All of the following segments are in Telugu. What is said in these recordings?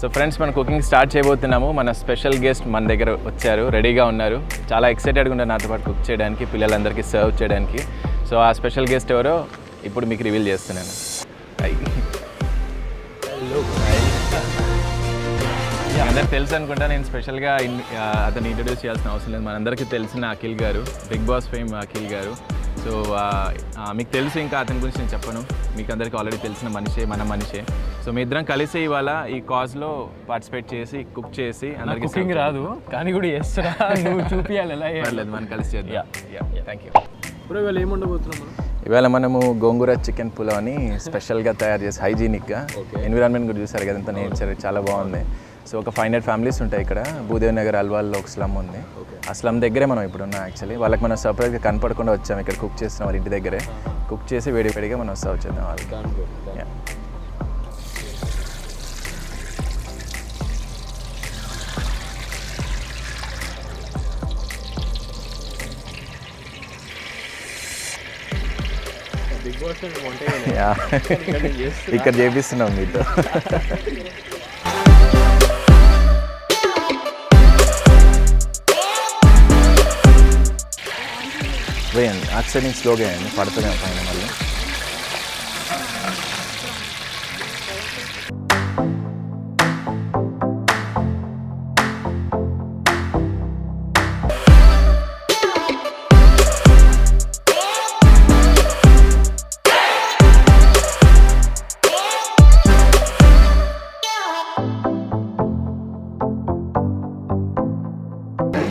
సో ఫ్రెండ్స్, మన కుకింగ్ స్టార్ట్ చేయబోతున్నాము. మన స్పెషల్ గెస్ట్ మన దగ్గర వచ్చారు, రెడీగా ఉన్నారు. చాలా ఎక్సైటెడ్గా ఉన్నారు నాతో పాటు కుక్ చేయడానికి, పిల్లలందరికీ సర్వ్ చేయడానికి. సో ఆ స్పెషల్ గెస్ట్ ఎవరో ఇప్పుడు మీకు రివీల్ చేస్తున్నాను. అందరికి తెలుసు అనుకుంటా, నేను స్పెషల్గా అతను ఇంట్రడ్యూస్ చేయాల్సిన అవసరం లేదు. మనందరికీ తెలిసిన అఖిల్ గారు, బిగ్ బాస్ ఫేమ్ అఖిల్ గారు. సో మీకు తెలుసు, ఇంకా అతని గురించి నేను చెప్పను. మీకు అందరికీ ఆల్రెడీ తెలిసిన మనిషే, మన మనిషే. సో మీ ఇద్దరం కలిసి ఇవాళ ఈ కాజ్లో పార్టిసిపేట్ చేసి కుక్ చేసి అందరికీ కుకింగ్ రాదు కానీ కూడా చేస్తున్నా, నువ్వు చూపించాలి ఎలా పర్లేదు, మనం కలిసి చేద్దాం. Thank you. ఇప్పుడు ఇవాళ ఏముండబోతున్నాం మనం? ఇవాళ మనము గోంగూర చికెన్ పులావ్ అని స్పెషల్గా తయారు చేసి హైజీనిక్గా, ఎన్విరాన్మెంట్ కూడా చూసారు కదా, ఎంత నేచర్ చాలా బాగుంది. సో ఒక 500 ఫ్యామిలీస్ ఉంటాయి ఇక్కడ. భూదేవ్ నగర్ అల్వాల్లో ఒక స్లమ్ ఉంది. ఆ స్లమ్ దగ్గరే మనం ఇప్పుడు ఉన్నాం. యాక్చువల్లీ వాళ్ళకి మనం సపరేట్గా కనపడకుండా వచ్చాము, ఇక్కడ కుక్ చేస్తున్నాం వాళ్ళ ఇంటి దగ్గరే. కుక్ చేసి వేడిగా మనం సర్వ్ చేద్దాం వాళ్ళకి. ఇక్కడ చేపిస్తున్నాం మీతో. వేయండి, అటు నుంచి స్లోగా వేయండి, పడుతుంది పైన మళ్ళీ.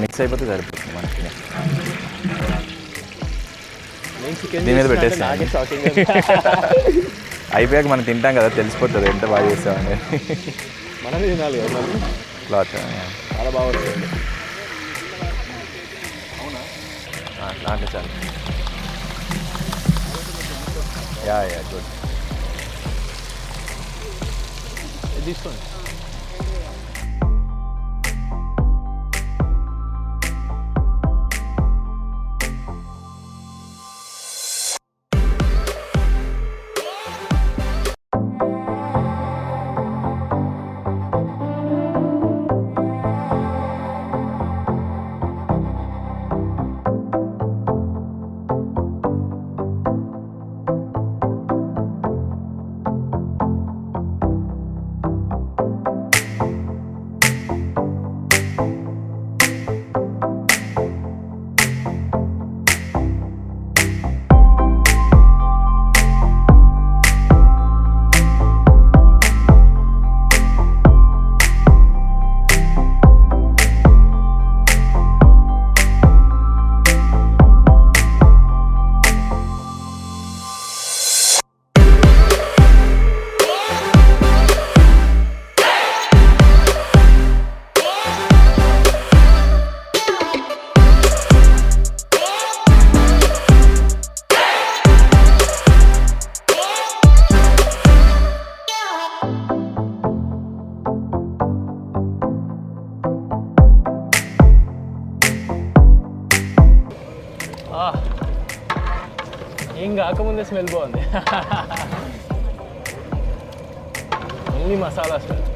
మిక్స్ అయిపోతే సరిపోతుంది మనకి. దీని మీద పెట్టేస్తాను, అయిపోయాక మనం తింటాం కదా, తెలిసిపోతుంది ఎంత బాగా చేస్తామని. మనం తినాలి కదా క్లాత్ చాలా బాగా వస్తుంది. అట్లా చాలు. Yeah good. తీసుకోండి. ఏం కాకముందే స్మెల్ బాగుంది. Only masala smell.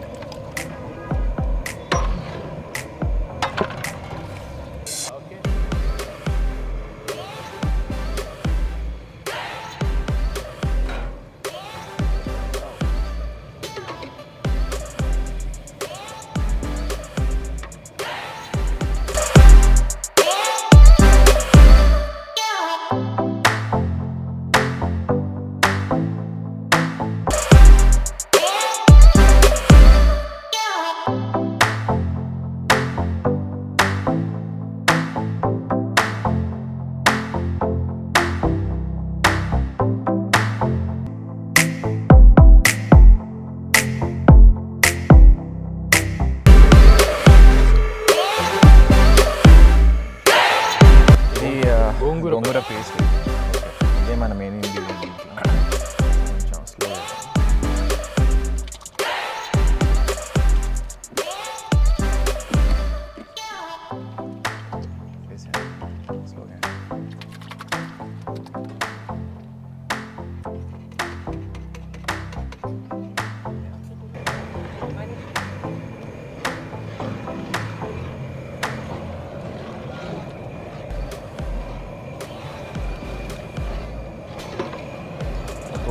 Gongura paste, ఇదే మన మెయిన్ ఇంగ్రీడియంట్. కొంచెం స్లో స్లోగా.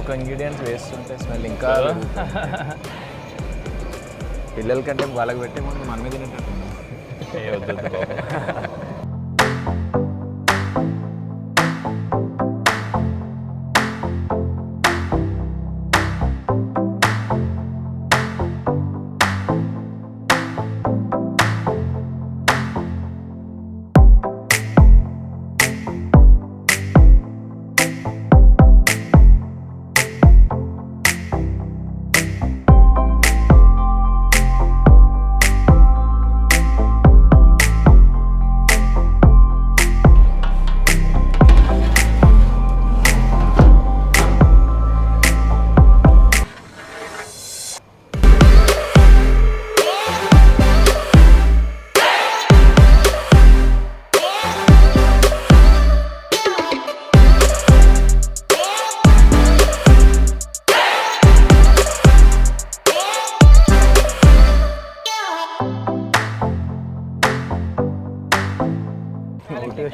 ఒక ఇంగ్రీడియంట్స్ వేస్తుంటే స్మెల్ ఇంకా పిల్లల కంటే వాళ్ళకి పెట్టే ముందు మనమే తినేటట్టు వద్దు బాబు.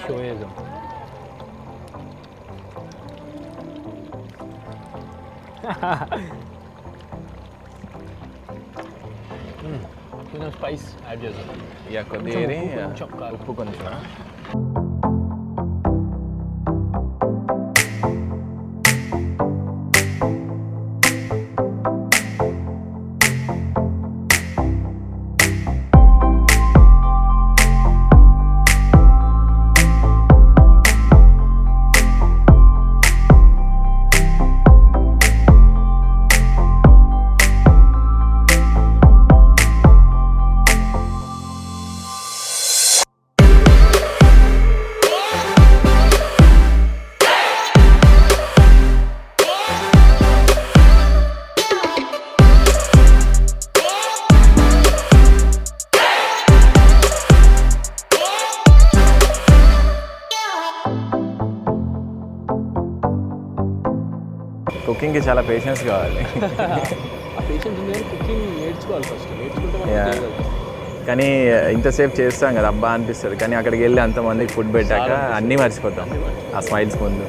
షో చేద్దాం. కొంచెం స్పైస్ యాడ్ చేద్దాం. ఇక కొద్దిగా కొంచెం కారం. ఉప్పు కొంచెం. కుకింగ్కి చాలా పేషెన్స్ కావాలి. ఆ పేషెన్స్ ఉంది కానీ కుకింగ్ నేర్చుకోవాలి ఫస్ట్. నేర్చుకుంటే మనం చేయగలుగుతాం. కానీ ఇంతసేపు చేస్తాం కదా అబ్బా అనిపిస్తుంది, కానీ అక్కడికి వెళ్ళి అంతమందికి ఫుడ్ పెట్టాక అన్నీ మర్చిపోతాం ఆ స్మైల్స్ ముందు.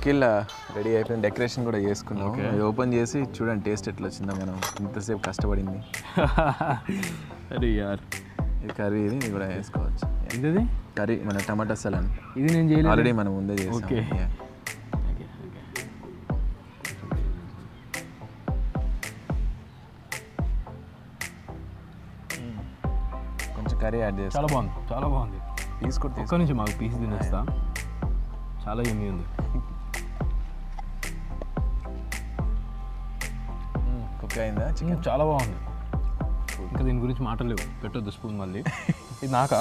అఖిల్ రెడీ అయిపోయింది, డెకరేషన్ కూడా చేసుకున్నాం. ఇది ఓపెన్ చేసి చూడండి టేస్ట్ ఎట్లా వచ్చిందో. మనం ఇంతసేపు కష్టపడింది. అరే యార్, ఇది కర్రీ, ఇది కూడా వేసుకోవచ్చు. ఇది కర్రీ మన టమాటా సలాన్, ఇది నేను చేయలేదు, ఆల్రెడీ మనం ముందే చేసాం. కొంచెం కర్రీ యాడ్ చేసి. చాలా బాగుంది, చాలా బాగుంది. తీసుకుంటే ఒక్క నుంచి మాకు పీస్ తినేస్తా. చాలా యమ్మీ ఉంది. కుక్ అయిందా చికెన్? చాలా బాగుంది. ఇంకా దీని గురించి మాటలేవు, పెట్టొద్దు స్పూన్ మళ్ళీ. ఇది నాకా?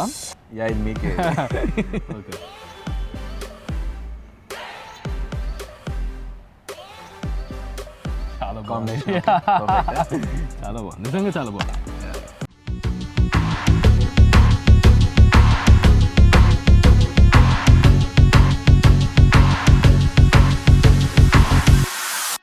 యా, ఇది మీకే. ఓకే. చాలా బాగుంది. కాంబినేషన్ చాలా బాగుంది, నిజంగా చాలా బాగుంది.